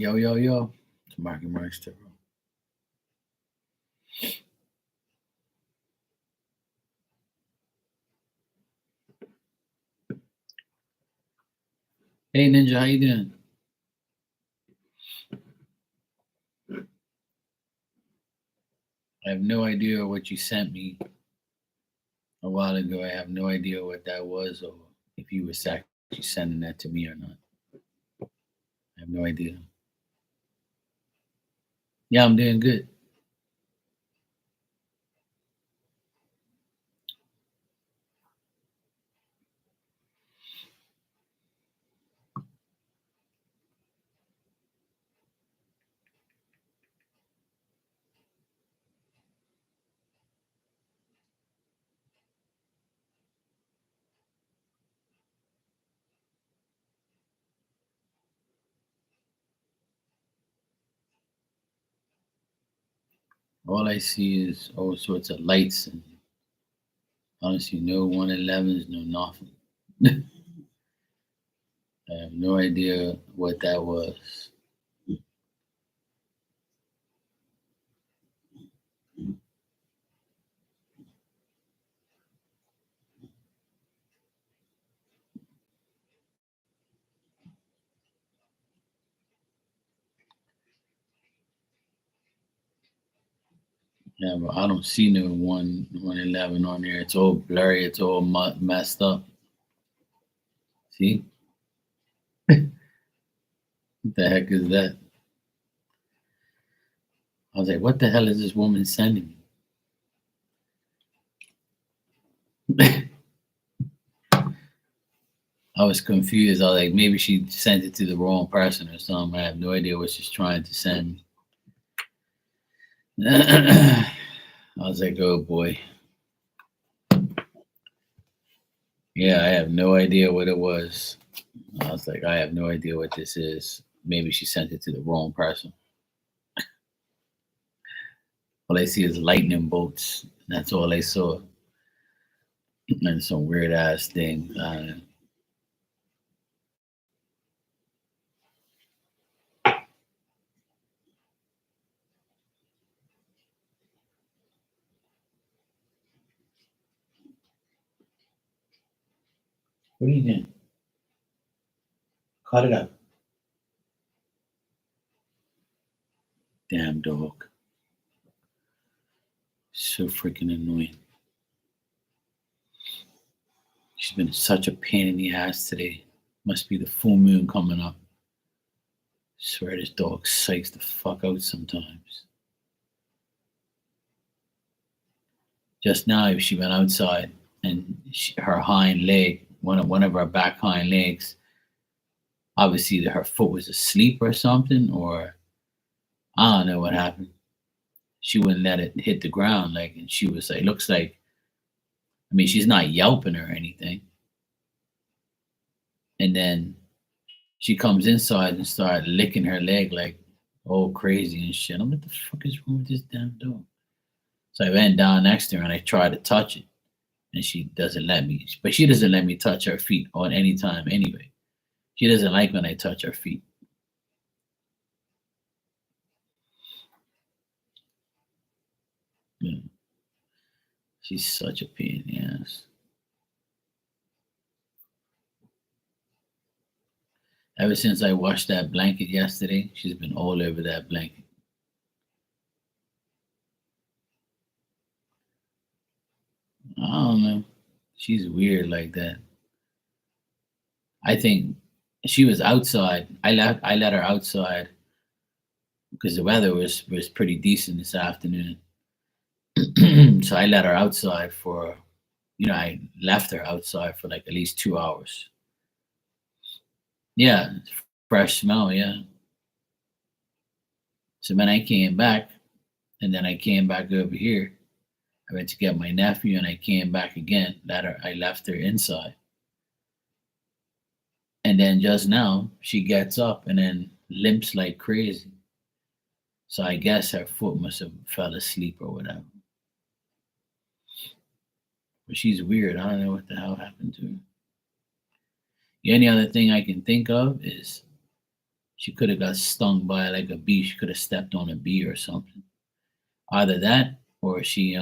Yo, yo, yo. It's Marky Meister. Hey, Ninja, how you doing? I have no idea what you sent me a while ago. I have no idea what that was or if you were actually sending that to me or not. I have no idea. Yeah, I'm doing good. All I see is all sorts of lights and honestly no 111s, no nothing. I have no idea what that was. Yeah, but I don't see no 111 on there. It's all blurry. It's all messed up. See? What the heck is that? I was like, what the hell is this woman sending me? I was confused. I was like, maybe she sent it to the wrong person or something. I have no idea what she's trying to send. I was like, oh boy. Yeah, I have no idea what it was. I was like, I have no idea what this is. Maybe she sent it to the wrong person. All I see is lightning bolts. That's all I saw. And some weird ass thing. What are you doing? Cut it up. Damn dog. So freaking annoying. She's been such a pain in the ass today. Must be the full moon coming up. Swear this dog psychs the fuck out sometimes. Just now, she went outside and her hind leg, one of her back hind legs, obviously her foot was asleep or something, or I don't know what happened. She wouldn't let it hit the ground, like, and she was like, looks like, I mean, she's not yelping or anything. And then she comes inside and started licking her leg like all crazy and shit. I'm like, what the fuck is wrong with this damn dog? So I went down next to her and I tried to touch it, and she doesn't let me. But she doesn't let me touch her feet on any time anyway. She doesn't like when I touch her feet. Yeah. She's such a pain in the ass. Ever since I washed that blanket yesterday, she's been all over that blanket. I don't know. She's weird like that. I think she was outside. I let her outside because the weather was pretty decent this afternoon. So I let her outside for, I left her outside for like at least 2 hours. Yeah, fresh smell. Yeah. So when I came back, and then I came back over here, I went to get my nephew, and I came back again. I left her inside, and then just now she gets up and then limps like crazy. So I guess her foot must have fell asleep or whatever. But she's weird. I don't know what the hell happened to her. The only other thing I can think of is She could have got stung by like a bee. She could have stepped on a bee or something. Either that, or she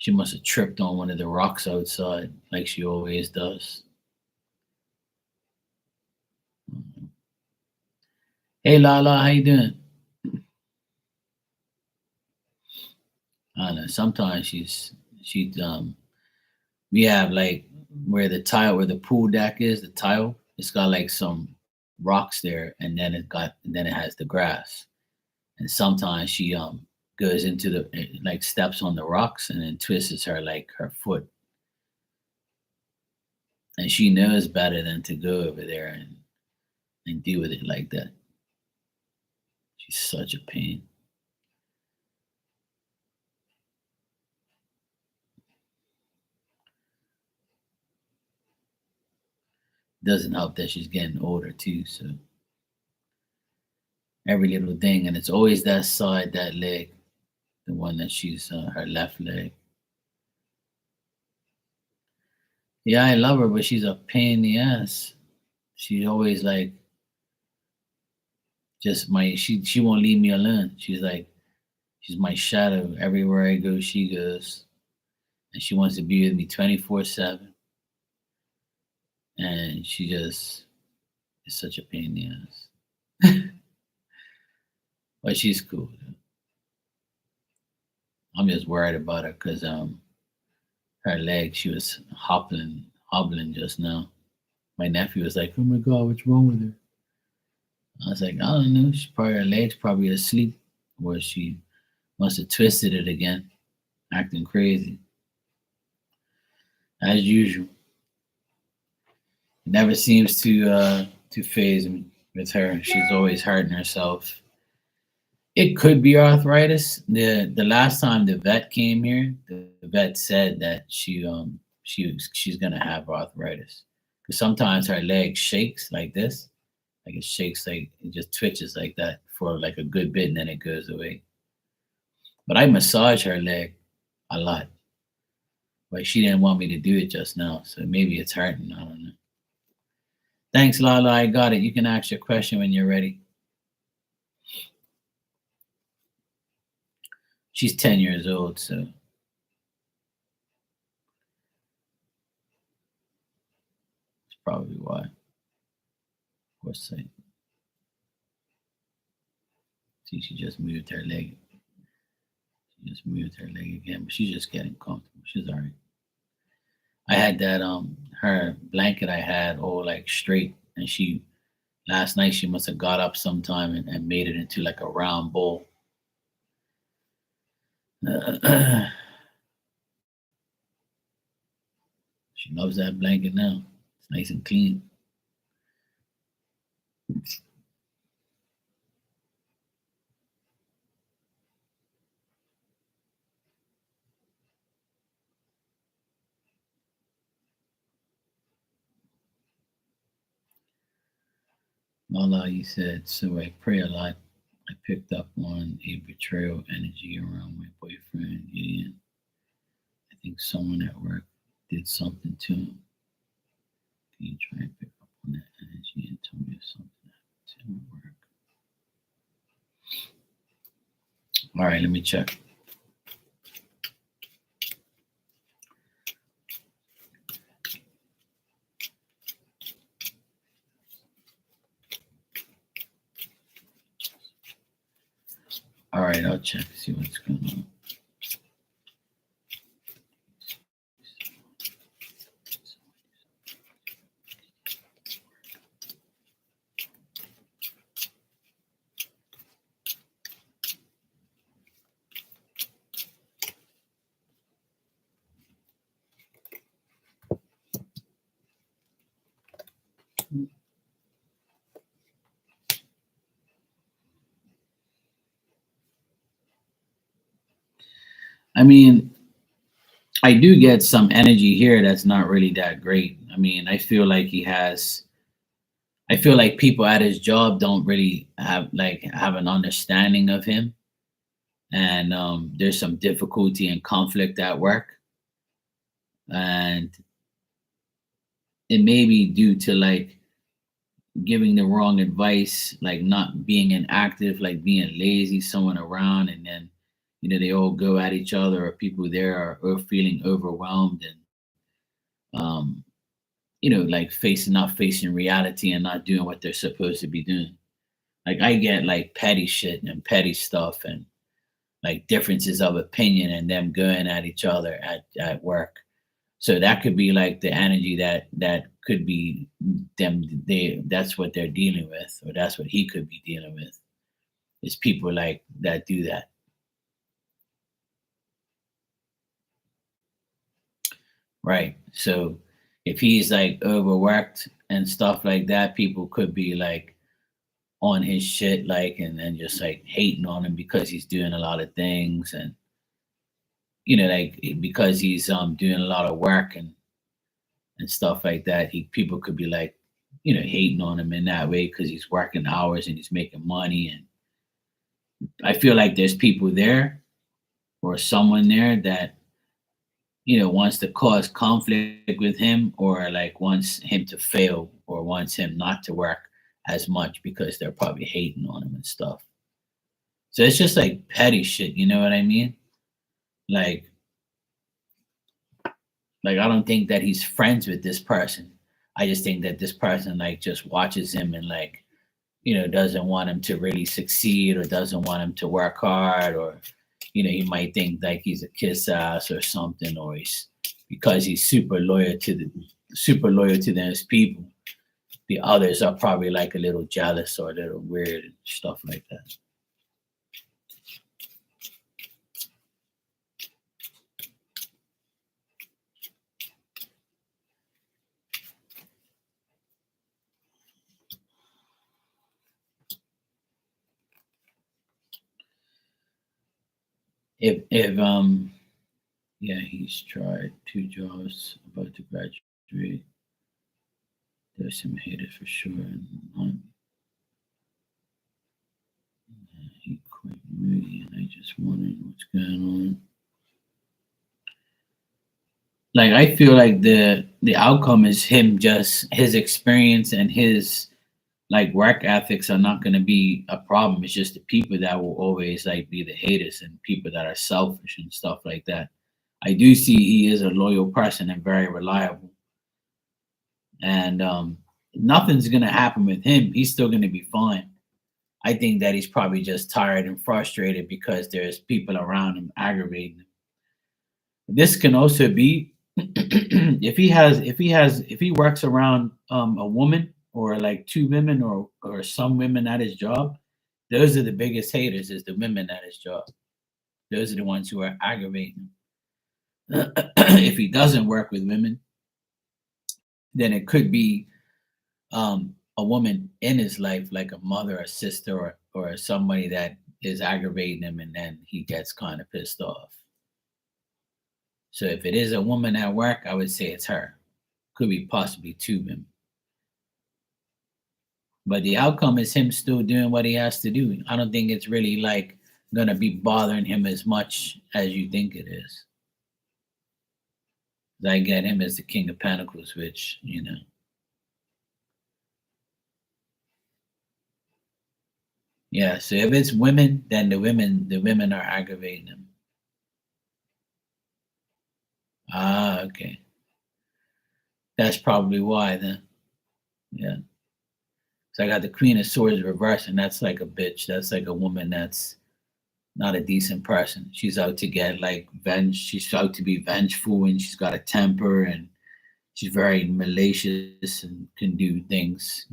must have tripped on one of the rocks outside, like she always does. Hey Lala, how you doing? I don't know. Sometimes she's we have like where the pool deck is, the tile, it's got like some rocks there, and then it has the grass. And sometimes she goes into the like steps on the rocks and then twists her like her foot. And she knows better than to go over there and deal with it like that. She's such a pain. Doesn't help that she's getting older too, so every little thing, and it's always that side, that leg, the one that she's her left leg. Yeah, I love her, but she's a pain in the ass. She always like just my she won't leave me alone. She's my shadow. Everywhere I go, she goes, and she wants to be with me 24/7. And she just is such a pain in the ass. But she's cool. I'm just worried about her because her leg, she was hobbling just now. My nephew was like, "Oh my god, what's wrong with her?" I was like, "I don't know. She probably her leg's probably asleep, or she must have twisted it again, acting crazy as usual. It never seems to phase me with her. She's always hurting herself. It could be arthritis. The last time the vet came here, the vet said that she's gonna have arthritis because sometimes her leg shakes like this, like it shakes, like it just twitches like that for like a good bit and then it goes away. But I massage her leg a lot, but she didn't want me to do it just now, so maybe it's hurting. I don't know. Thanks, Lala. I got it. You can ask your question when you're ready. She's 10 years old, so that's probably why. What's that? See, she just moved her leg. She just moved her leg again, but she's just getting comfortable. She's all right. I had that her blanket I had all like straight, and she last night she must have got up sometime and made it into like a round bowl. She loves that blanket now. It's nice and clean. Mala, you said, so I pray a lot. I picked up on a betrayal energy around my boyfriend, Ian. I think someone at work did something to him. Can you try and pick up on that energy and tell me if something happened to him at work? All right, let me check. All right, I'll check, see what's going on. I mean, I do get some energy here that's not really that great. I mean, I feel like people at his job don't really have an understanding of him, and there's some difficulty and conflict at work, and it may be due to giving the wrong advice, like not being inactive, like being lazy, someone around, and then they all go at each other, or people there are feeling overwhelmed and um, like not facing reality and not doing what they're supposed to be doing. Like I get like petty shit and petty stuff and like differences of opinion and them going at each other at work. So that could be like the energy that could be them. That's what they're dealing with, or that's what he could be dealing with. Is people like that do that, right? So if he's like overworked and stuff like that, people could be like on his shit, like, and then just like hating on him because he's doing a lot of things, and like because he's doing a lot of work and stuff like that. People could be like, hating on him in that way because he's working hours and he's making money. And I feel like there's people there or someone there that wants to cause conflict with him, or like wants him to fail, or wants him not to work as much because they're probably hating on him and stuff. So it's just like petty shit, you know what I mean? Like I don't think that he's friends with this person. I just think that this person like just watches him and like doesn't want him to really succeed, or doesn't want him to work hard, or he might think like he's a kiss ass or something, or he's because he's super loyal to those people. The others are probably like a little jealous or a little weird and stuff like that. If yeah, he's tried 2 jobs, about to graduate. There's some haters for sure. And he quit Moody, and I just wondering what's going on. Like I feel like the outcome is him, just his experience and his like work ethics are not going to be a problem. It's just the people that will always like be the haters, and people that are selfish and stuff like that. I do see he is a loyal person and very reliable, and nothing's going to happen with him. He's still going to be fine. I think that he's probably just tired and frustrated because there's people around him aggravating him. This can also be if he works around a woman, or like two women, or some women at his job. Those are the biggest haters, is the women at his job. Those are the ones who are aggravating him. If he doesn't work with women, then it could be a woman in his life, like a mother, a sister, or somebody that is aggravating him, and then he gets kind of pissed off. So if it is a woman at work, I would say it's her. Could be possibly two women. But the outcome is him still doing what he has to do. I don't think it's really like gonna be bothering him as much as you think it is. I get him as the King of Pentacles, which yeah. So if it's women, then the women are aggravating him. Ah, okay. That's probably why then. Yeah. So I got the Queen of Swords reversed, and that's like a bitch. That's like a woman that's not a decent person. She's out to get like venge. She's out to be vengeful, and she's got a temper, and she's very malicious and can do things.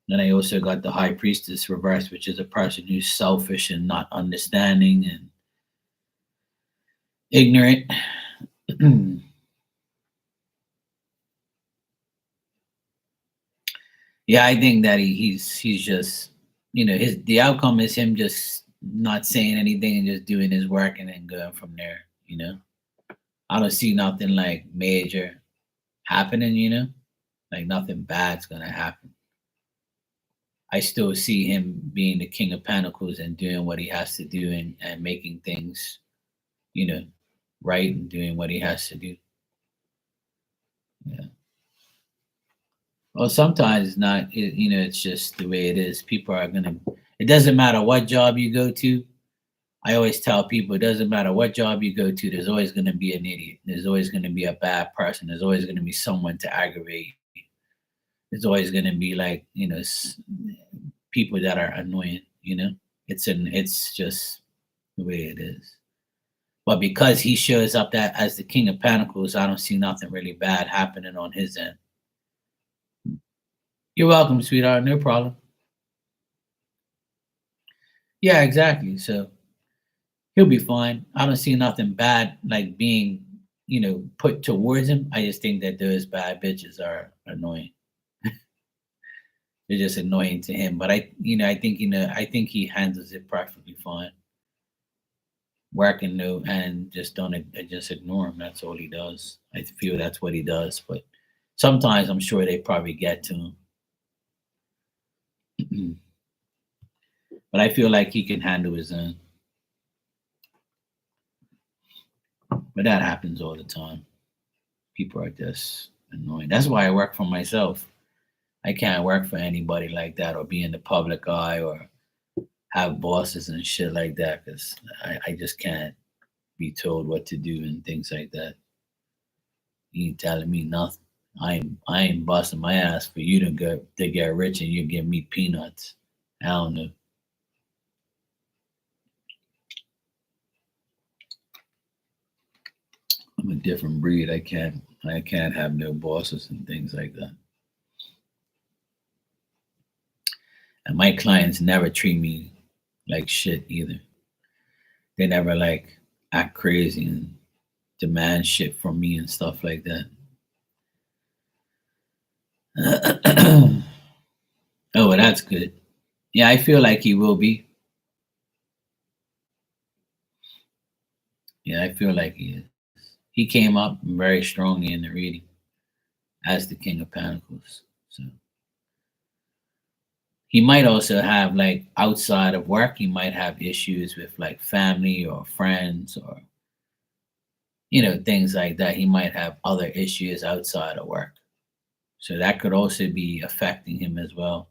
Then I also got the High Priestess reversed, which is a person who's selfish and not understanding and ignorant. Yeah, I think that he's just his the outcome is him just not saying anything and just doing his work and then going from there. I don't see nothing like major happening. Like nothing bad's gonna happen. I still see him being the King of Pentacles and doing what he has to do, and making things, you know, right, and doing what he has to do. Yeah. Well, sometimes it's not. It's just the way it is. People are gonna. It doesn't matter what job you go to. I always tell people it doesn't matter what job you go to. There's always gonna be an idiot. There's always gonna be a bad person. There's always gonna be someone to aggravate. There's always gonna be like people that are annoying. It's just the way it is. But because he shows up that as the King of Pentacles, I don't see nothing really bad happening on his end. You're welcome, sweetheart. No problem. Yeah, exactly. So he'll be fine. I don't see nothing bad like being, put towards him. I just think that those bad bitches are annoying. They're just annoying to him. But I think he handles it perfectly fine. Working no and just don't just ignore him. That's all he does. I feel that's what he does. But sometimes I'm sure they probably get to him. But I feel like he can handle his own. But that happens all the time. People are just annoying. That's why I work for myself. I can't work for anybody like that or be in the public eye or have bosses and shit like that because I just can't be told what to do and things like that. You ain't telling me nothing. I ain't busting my ass for you to get rich and you give me peanuts. I don't know. I'm a different breed. I can't have no bosses and things like that. And my clients never treat me like shit either. They never like act crazy and demand shit from me and stuff like that. Oh, well, that's good. Yeah, I feel like he will be. Yeah, I feel like he is. He came up very strongly in the reading as the King of Pentacles. So he might also have like outside of work, he might have issues with like family or friends or things like that. He might have other issues outside of work. So that could also be affecting him as well.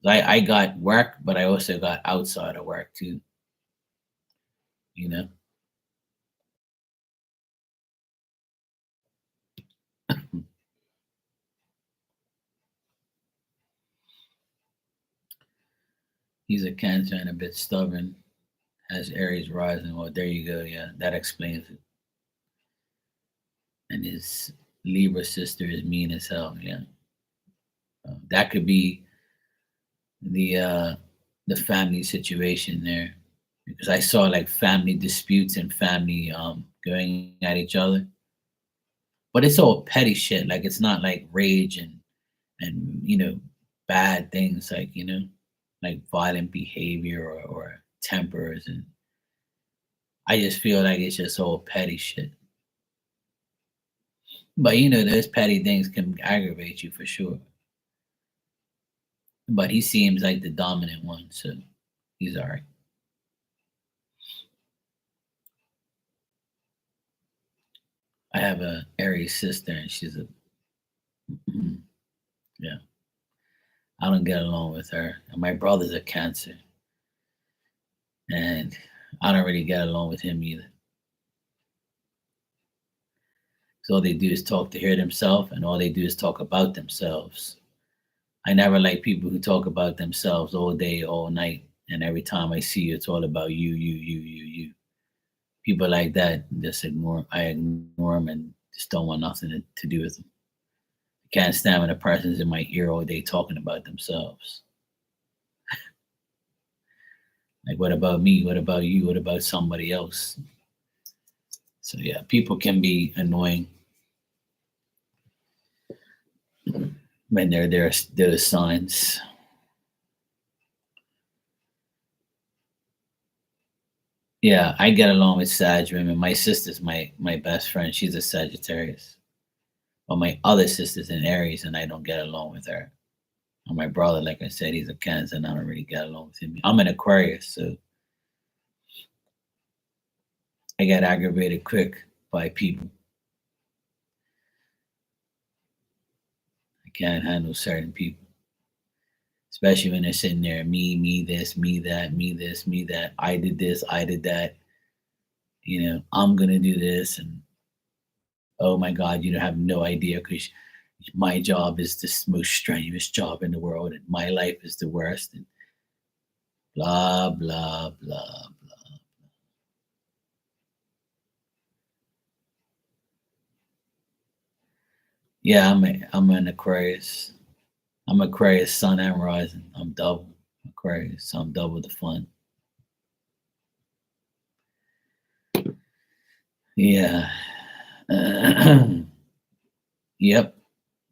I got work, but I also got outside of work too, you know. He's a Cancer and a bit stubborn, has Aries rising. Well, there you go. Yeah, that explains it. And his Libra sister is mean as hell. Yeah, that could be the uh the family situation there, because I saw like family disputes and family going at each other, but it's all petty shit. Like it's not like rage and bad things like like violent behavior or tempers, and I just feel like it's just all petty shit. But those petty things can aggravate you for sure. But he seems like the dominant one, so he's all right. I have a Aries sister, and she's a yeah. I don't get along with her, and my brother's a Cancer, and I don't really get along with him either. So all they do is talk to hear themselves, and all they do is talk about themselves. I never like people who talk about themselves all day, all night, and every time I see you, it's all about you, you, you, you, you. People like that, just ignore. I ignore them and just don't want nothing to do with them. I can't stand when a person's in my ear all day talking about themselves. Like, what about me? What about you? What about somebody else? So yeah, people can be annoying when there's those signs. Yeah, I get along with Sag women. My sister's my best friend. She's a Sagittarius. But my other sister's in Aries, and I don't get along with her. And my brother, like I said, he's a Cancer, and I don't really get along with him. I'm an Aquarius, so I get aggravated quick by people. I can't handle certain people, especially when they're sitting there, me this, me that, me this, me that. I did this, I did that. I'm gonna do this, and oh my God, you don't have no idea because my job is the most strenuous job in the world, and my life is the worst, and blah blah blah blah. Yeah, I'm an Aquarius. I'm Aquarius Sun and Rising. I'm double Aquarius, so I'm double the fun. Yeah. Yep.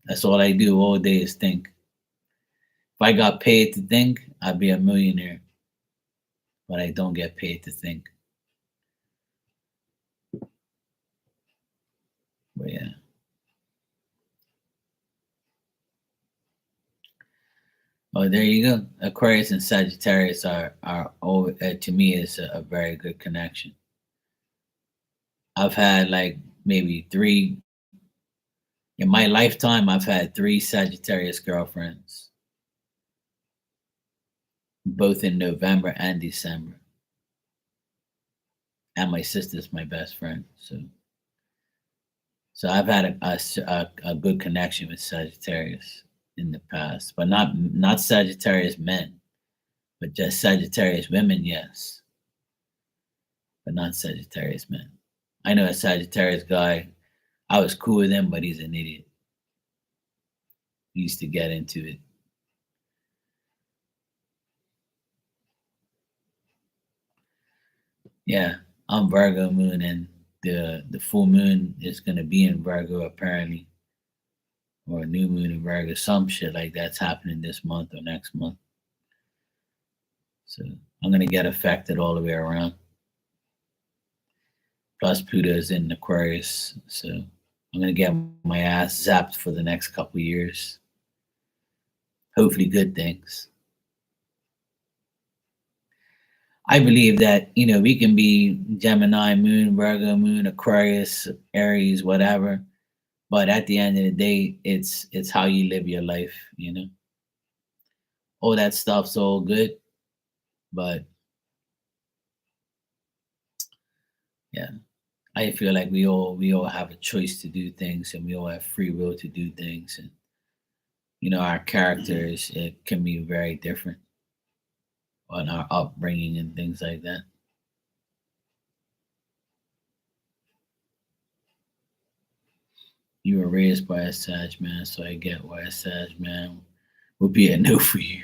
That's all I do all day is think. If I got paid to think, I'd be a millionaire. But I don't get paid to think. But yeah. Oh, there you go. Aquarius and Sagittarius are over to me is a very good connection. I've had like maybe three in my lifetime. I've had three Sagittarius girlfriends, both in November and December. And my sister's my best friend. So I've had a good connection with Sagittarius in the past, but not Sagittarius men, but just Sagittarius women, yes, but not Sagittarius men. I know a Sagittarius guy. I was cool with him, but he's an idiot. He used to get into it. Yeah, I'm Virgo moon, and the full moon is gonna be in Virgo apparently, or a new moon in Virgo. Some shit like that's happening this month or next month. So I'm gonna get affected all the way around. Plus Pluto's in Aquarius, so I'm gonna get my ass zapped for the next couple years. Hopefully, good things. I believe that we can be Gemini moon, Virgo moon, Aquarius, Aries, whatever, but at the end of the day, it's how you live your life. All that stuff's all good, but yeah, I feel like we all have a choice to do things, and we all have free will to do things, and our characters, it can be very different on our upbringing and things like that. You were raised by a Sag man, so I get why a Sag man would be a no for you.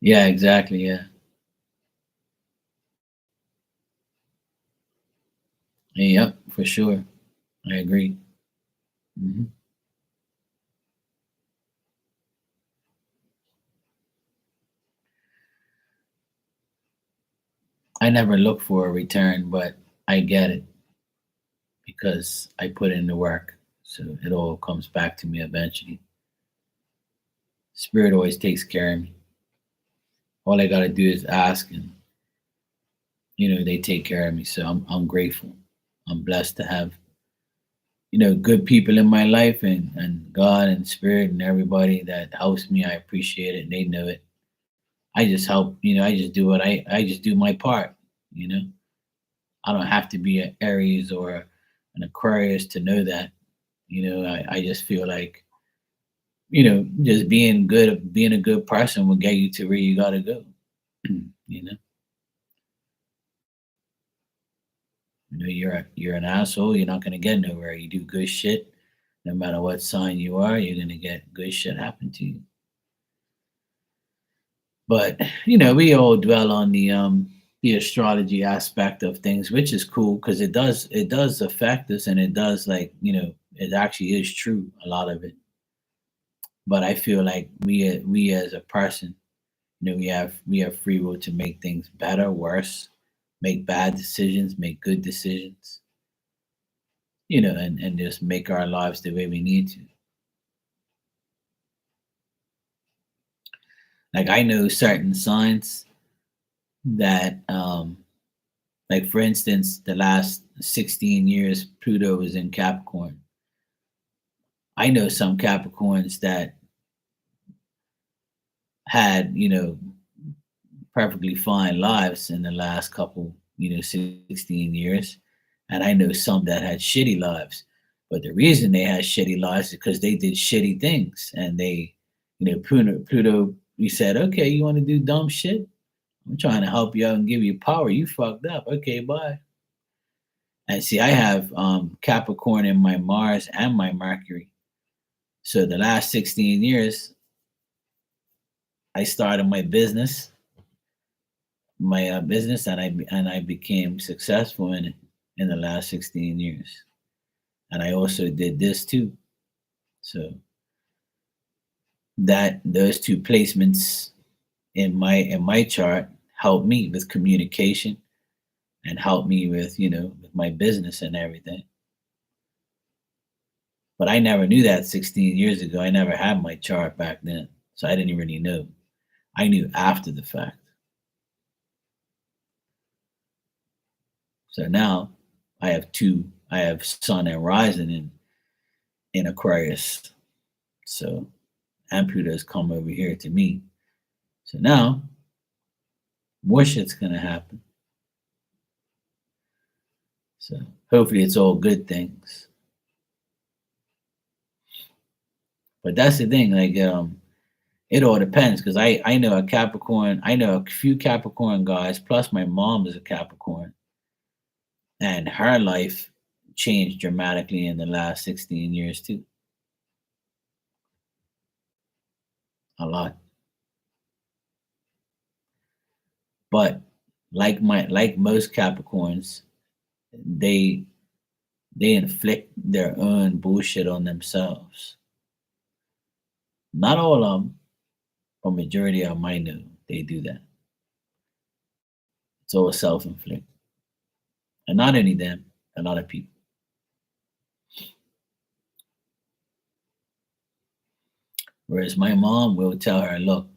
Yeah, exactly. Yeah. Yep, for sure. I agree. hmm I never look for a return, but I get it because I put in the work. So it all comes back to me eventually. Spirit always takes care of me. All I got to do is ask, and they take care of me. So I'm grateful. I'm blessed to have good people in my life, and God and spirit and everybody that helps me. I appreciate it. And they know it. I just help. I just do what I just do my part. You know, I don't have to be an Aries or an Aquarius to know that. I just feel like just being a good person will get you to where you gotta go. you know, you're an asshole. You're not gonna get nowhere. You do good shit. No matter what sign you are, you're gonna get good shit happen to you. But we all dwell on the astrology aspect of things, which is cool because it does affect us, and it does, like, it actually is true, a lot of it. But I feel like we as a person, we have free will to make things better, worse, make bad decisions, make good decisions, and just make our lives the way we need to. Like, I know certain signs that Like for instance, the last 16 years, Pluto was in Capricorn. I know some Capricorns that had, perfectly fine lives in the last couple, 16 years. And I know some that had shitty lives. But the reason they had shitty lives is because they did shitty things. And they, Pluto, we said, okay, you want to do dumb shit? I'm trying to help you out and give you power. You fucked up. Okay, bye. And see, I have Capricorn in my Mars and my Mercury. So the last 16 years, I started my business, and I became successful in it in the last 16 years. And I also did this too. So that those two placements in my chart helped me with communication and helped me with with my business and everything. But I never knew that 16 years ago. I never had my chart back then, so I didn't really know. I knew after the fact. So now I have Sun and Rising in Aquarius. So and Pluto's come over here to me. So now more shit's gonna happen. So hopefully it's all good things. But that's the thing, like it all depends because I know a Capricorn, I know a few Capricorn guys, plus my mom is a Capricorn, and her life changed dramatically in the last 16 years too. A lot. But like most Capricorns, they they inflict their own bullshit on themselves. Not all of them, but majority of them I know they do that. It's all self-inflicted, and not only them, a lot of people. Whereas my mom will tell her, "Look,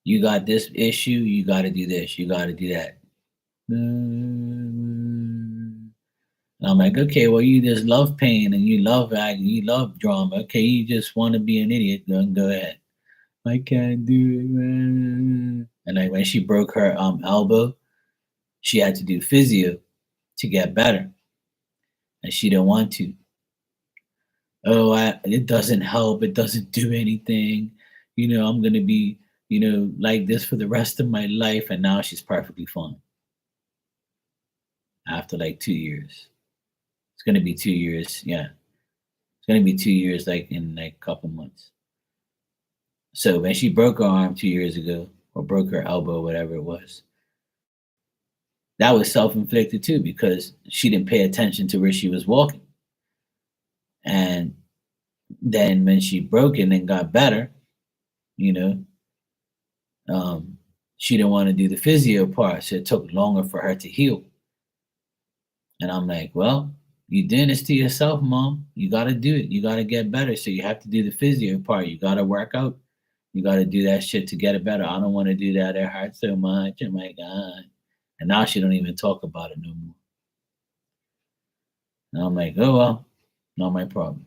you got this issue, you got to do this, you got to do that." And I'm like, okay, well, you just love pain and you love acting, you love drama. Okay, you just want to be an idiot. Then go ahead. I can't do it. And like when she broke her elbow, she had to do physio to get better, and she didn't want to. Oh, it doesn't help. It doesn't do anything. I'm gonna be, like this for the rest of my life. And now she's perfectly fine after like 2 years. It's gonna be 2 years. Yeah, it's gonna be 2 years, like in like a couple months. So when she broke her arm 2 years ago, or broke her elbow, whatever it was, that was self-inflicted too because she didn't pay attention to where she was walking. And then when she broke it and got better, you know, um, she didn't want to do the physio part, so it took longer for her to heal. And I'm like, well, you doing this to yourself, mom. You got to do it. You got to get better. So you have to do the physio part. You got to work out. You got to do that shit to get it better. I don't want to do that. It hurts so much. Oh my god. And now she don't even talk about it no more. And I'm like, oh well, not my problem.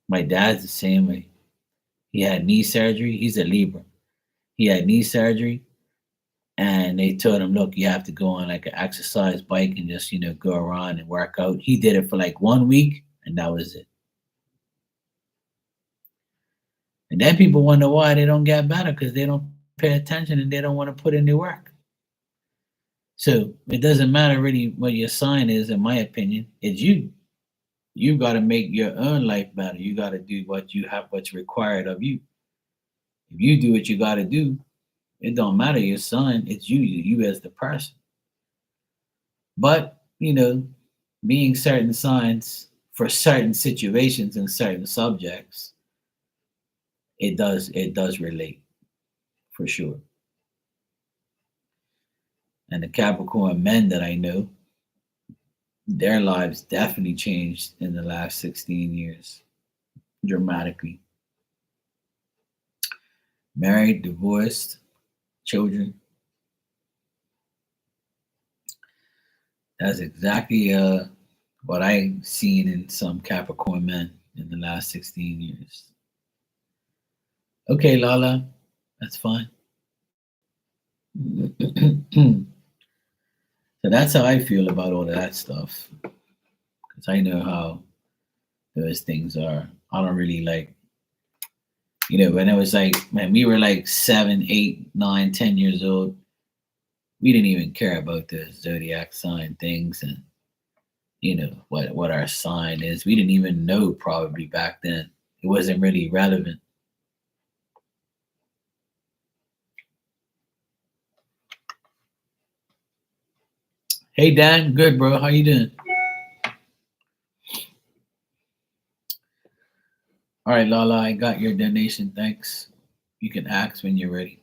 My dad's the same way. He had knee surgery. He's a Libra. He had knee surgery, and they told him, look, you have to go on like an exercise bike and just go around and work out. He did it for like 1 week, and that was it. And then people wonder why they don't get better because they don't pay attention and they don't want to put in the work. So it doesn't matter really what your sign is, in my opinion. It's you. You got to make your own life better. You got to do what's required of you. If you do what you got to do, it don't matter your sign. It's you as the person. But being certain signs for certain situations and certain subjects, it does relate for sure. And the Capricorn men that I know, their lives definitely changed in the last 16 years dramatically. Married, divorced, children. That's exactly what I've seen in some Capricorn men in the last 16 years. Okay, Lala, that's fine. So that's how I feel about all of that stuff. Because I know how those things are. I don't really like, when it was like, man, we were like 7, 8, 9, 10 years old. We didn't even care about the zodiac sign things and what our sign is. We didn't even know probably back then. It wasn't really relevant. Hey Dan, good bro. How you doing? All right, Lala, I got your donation. Thanks. You can ask when you're ready.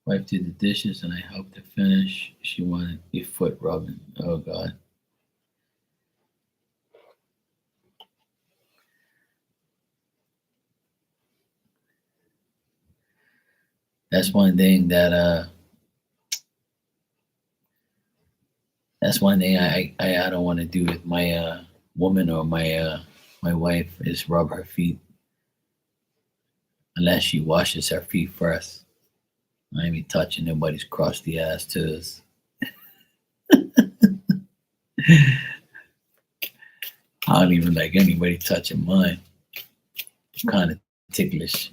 Wife did the dishes and I helped her finish. She wanted a foot rubbing. Oh God. That's one thing I don't want to do with my woman or my wife is rub her feet unless she washes her feet first. I ain't be touching nobody's crusty ass toes. I don't even like anybody touching mine. Kind of ticklish.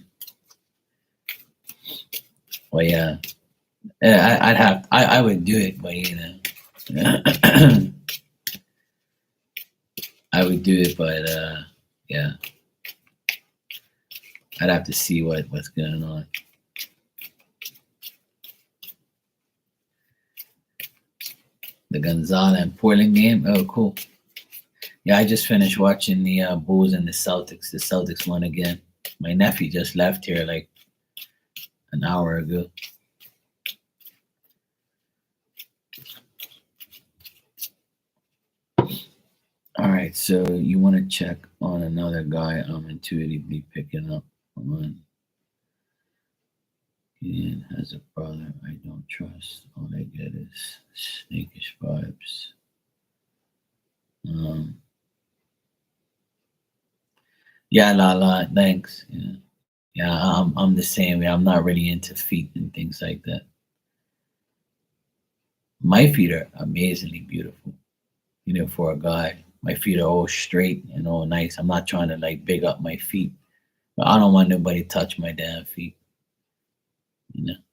Well, yeah, I would do it, but I would do it, but yeah, I'd have to see what's going on. The Gonzaga and Portland game. Oh, cool. Yeah, I just finished watching the Bulls and the Celtics. The Celtics won again. My nephew just left here like an hour ago. All right, so you want to check on another guy I'm intuitively picking up on. Ian has a brother I don't trust. All I get is snakish vibes. Yeah, la, thanks. Yeah, I'm the same way. I'm not really into feet and things like that. My feet are amazingly beautiful. For a guy, my feet are all straight and all nice. I'm not trying to like big up my feet, but I don't want nobody to touch my damn feet. Can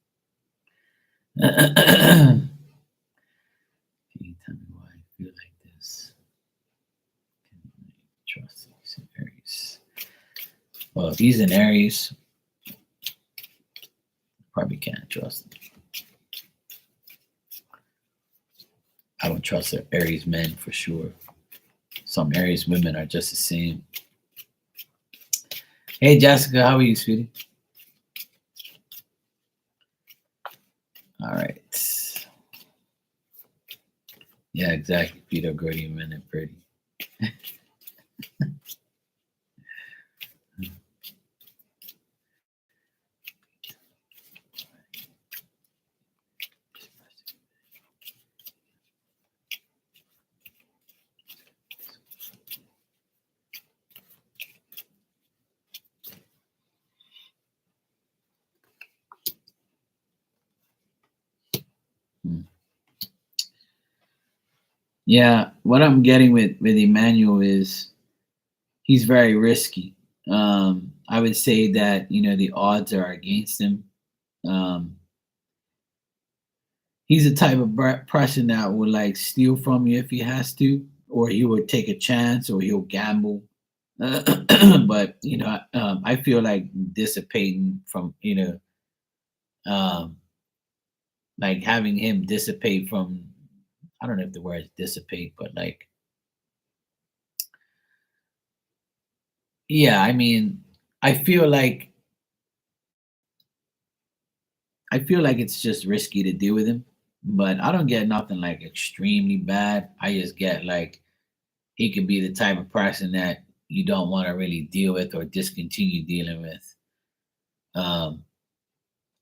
you tell me why I feel like this? Can I trust these in Aries? Well, if he's in Aries, probably can't trust him. I don't trust the Aries men for sure. Some Aries women are just the same. Hey Jessica, how are you, sweetie? All right. Yeah, exactly. Peter Gordy, men and pretty. Yeah, what I'm getting with Emmanuel is he's very risky. I would say that the odds are against him. Um, he's the type of person that will like steal from you if he has to, or he would take a chance, or he'll gamble. But I feel like dissipating from um, like having him dissipate from. I don't know if the word is dissipate, but like, yeah, I mean, I feel like I feel like it's just risky to deal with him, but I don't get nothing like extremely bad. I just get like he could be the type of person that you don't want to really deal with or discontinue dealing with. Um,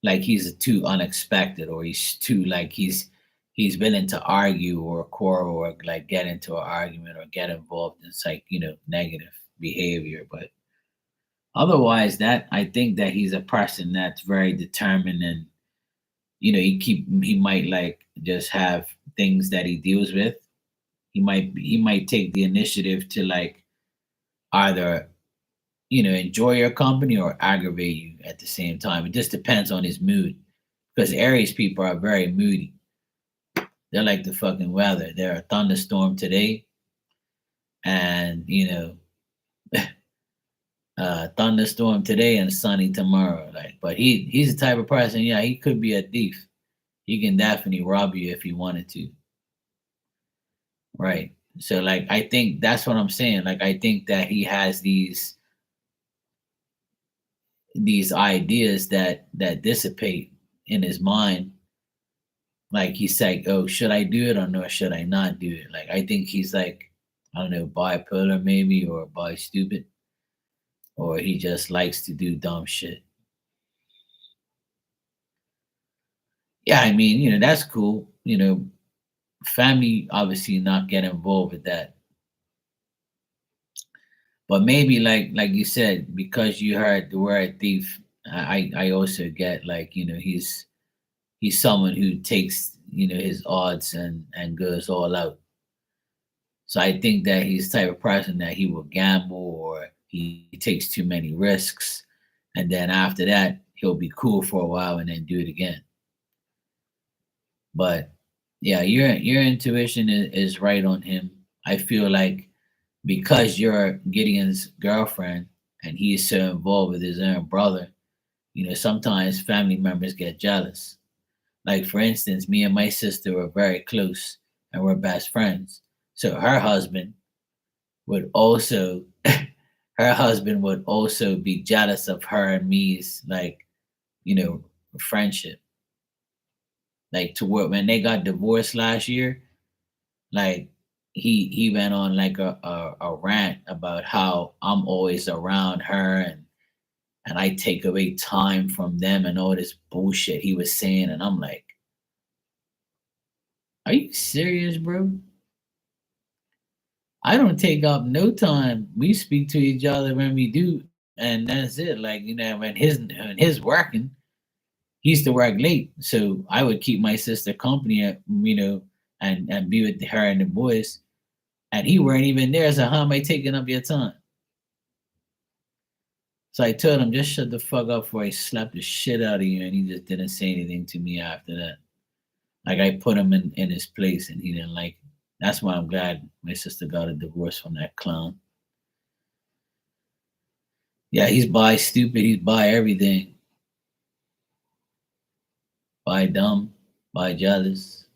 like he's too unexpected, or he's too like he's willing to argue or quarrel or like get into an argument or get involved in like negative behavior. But otherwise, that I think that he's a person that's very determined, and he might like just have things that he deals with. He might take the initiative to like either enjoy your company or aggravate you at the same time. It just depends on his mood, because Aries people are very moody. They're like the fucking weather. They're a thunderstorm today, and thunderstorm today and sunny tomorrow. Like, but he's the type of person. Yeah, he could be a thief. He can definitely rob you if he wanted to. Right. So like I think that's what I'm saying. Like I think that he has these ideas that dissipate in his mind. Like he's like, oh, should I do it or no? Should I not do it? Like I think he's like, I don't know, bipolar maybe or bi stupid, or he just likes to do dumb shit. Yeah, I mean, that's cool. Family obviously not get involved with that, but maybe like you said, because you heard the word thief, I also get like he's someone who takes his odds and goes all out. So I think that he's the type of person that he will gamble or he takes too many risks, and then after that he'll be cool for a while and then do it again. But yeah, your intuition is right on him. I feel like because you're Gideon's girlfriend and he's so involved with his own brother, sometimes family members get jealous. Like for instance, me and my sister were very close and we're best friends. So would also her husband would also be jealous of her and me's like, you know, friendship. Like to where when they got divorced last year, like he went on like a rant about how I'm always around her and I take away time from them and all this bullshit he was saying. And I'm like, are you serious, bro? I don't take up no time. We speak to each other when we do, and that's it. Like, when his working, he used to work late. So I would keep my sister company and be with her and the boys. And he weren't even there. So how am I taking up your time? So I told him, just shut the fuck up before I slap the shit out of you. And he just didn't say anything to me after that. Like I put him in his place and he didn't like it. That's why I'm glad my sister got a divorce from that clown. Yeah, he's bi stupid. He's bi everything. Bi dumb. Bi jealous.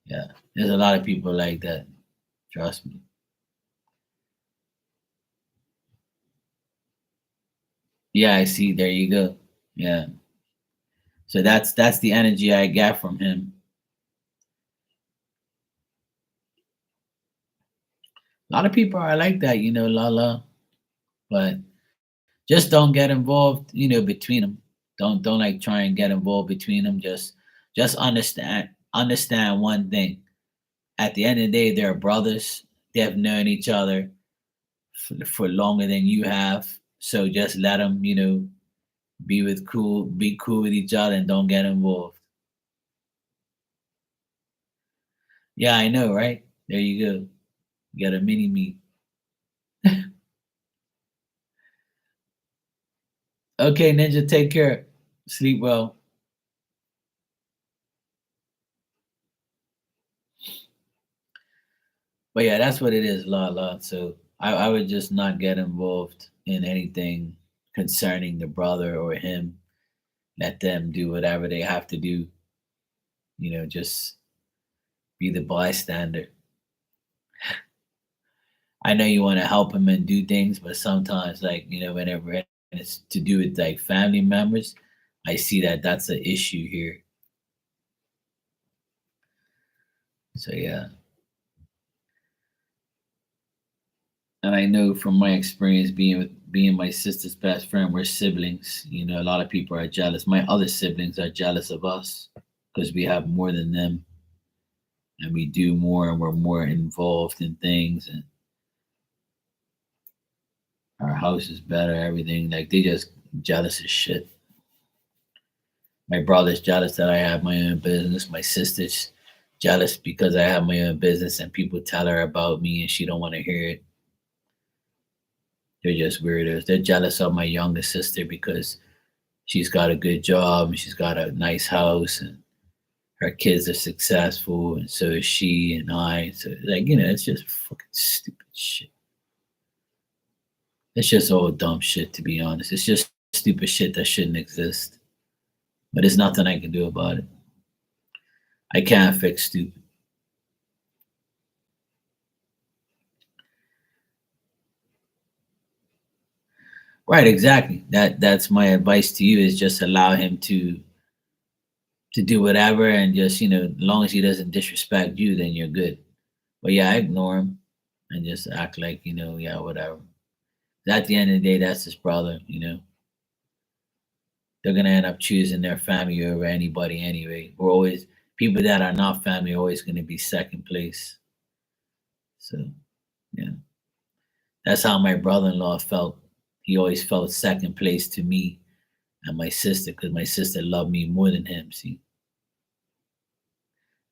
Yeah, there's a lot of people like that. Trust me. Yeah, I see. There you go. Yeah. So that's the energy I got from him. A lot of people are like that, Lala. But just don't get involved, between them. Don't like try and get involved between them. Just understand one thing. At the end of the day, they're brothers. They have known each other for longer than you have. So just let them, be cool with each other and don't get involved. Yeah, I know, right? There you go. You got a mini me. Okay, Ninja, take care. Sleep well. But yeah, that's what it is, la la. So I would just not get involved in anything concerning the brother or him. Let them do whatever they have to do. Just be the bystander. I know you want to help him and do things, but sometimes, like, whenever it's to do with like family members, I see that that's an issue here. So yeah, and I know from my experience being my sister's best friend, we're siblings. A lot of people are jealous. My other siblings are jealous of us because we have more than them, and we do more, and we're more involved in things, and our house is better. Everything, like, they just jealous as shit. My brother's jealous that I have my own business. My sister's jealous because I have my own business and people tell her about me and she don't want to hear it. They're just weirdos. They're jealous of my younger sister because she's got a good job and she's got a nice house and her kids are successful and so is she and I. So, like, it's just fucking stupid shit. It's just all dumb shit, to be honest. It's just stupid shit that shouldn't exist. But there's nothing I can do about it. I can't fix stupid. Right, exactly. That's my advice to you, is just allow him to do whatever, and just, as long as he doesn't disrespect you, then you're good. But yeah, I ignore him and just act like, yeah, whatever. At the end of the day, that's his brother. They're gonna end up choosing their family over anybody anyway. We're always People that are not family are always gonna be second place. So yeah. That's how my brother-in-law felt. He always felt second place to me and my sister because my sister loved me more than him, see.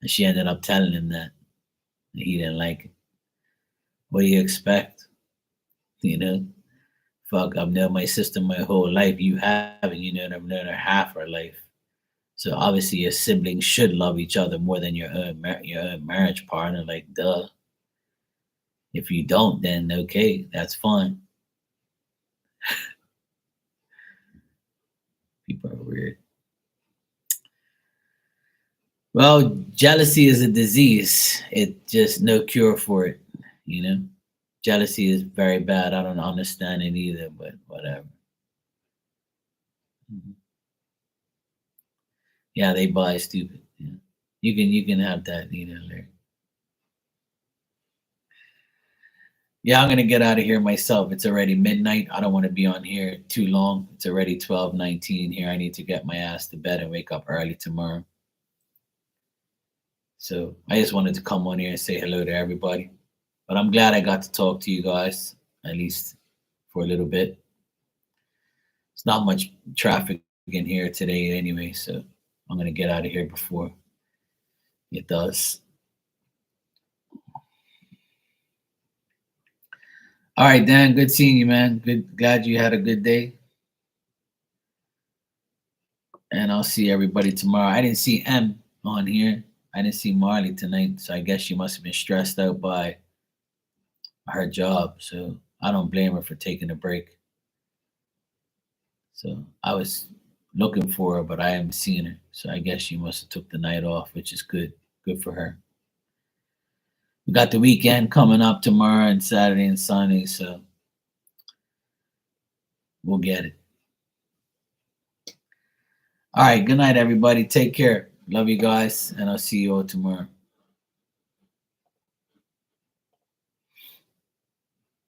And she ended up telling him that, and he didn't like it. What do you expect? You know? Fuck, I've known my sister my whole life. You haven't, and I've known her half her life. So obviously your siblings should love each other more than your own marriage partner. Like, duh. If you don't, then okay, that's fine. People are weird. Well, jealousy is a disease. It just no cure for it, you know? Jealousy is very bad. I don't understand it either, but whatever. Mhm. Yeah, they buy stupid. Yeah. You can have that, Larry. Yeah, I'm gonna get out of here myself. It's already midnight. I don't want to be on here too long. It's already 12:19 here. I need to get my ass to bed and wake up early tomorrow. So I just wanted to come on here and say hello to everybody. But I'm glad I got to talk to you guys, at least for a little bit. It's not much traffic in here today anyway, so I'm gonna get out of here before it does. All right, Dan. Good seeing you, man. Good. Glad you had a good day, and I'll see everybody tomorrow. I didn't see M on here. I didn't see Marley tonight, so I guess she must have been stressed out by her job. So I don't blame her for taking a break. So I was looking for her, but I haven't seen her. So I guess she must have took the night off, which is good. Good for her. We got the weekend coming up tomorrow and Saturday and Sunday, so we'll get it. All right. Good night, everybody. Take care. Love you guys, and I'll see you all tomorrow.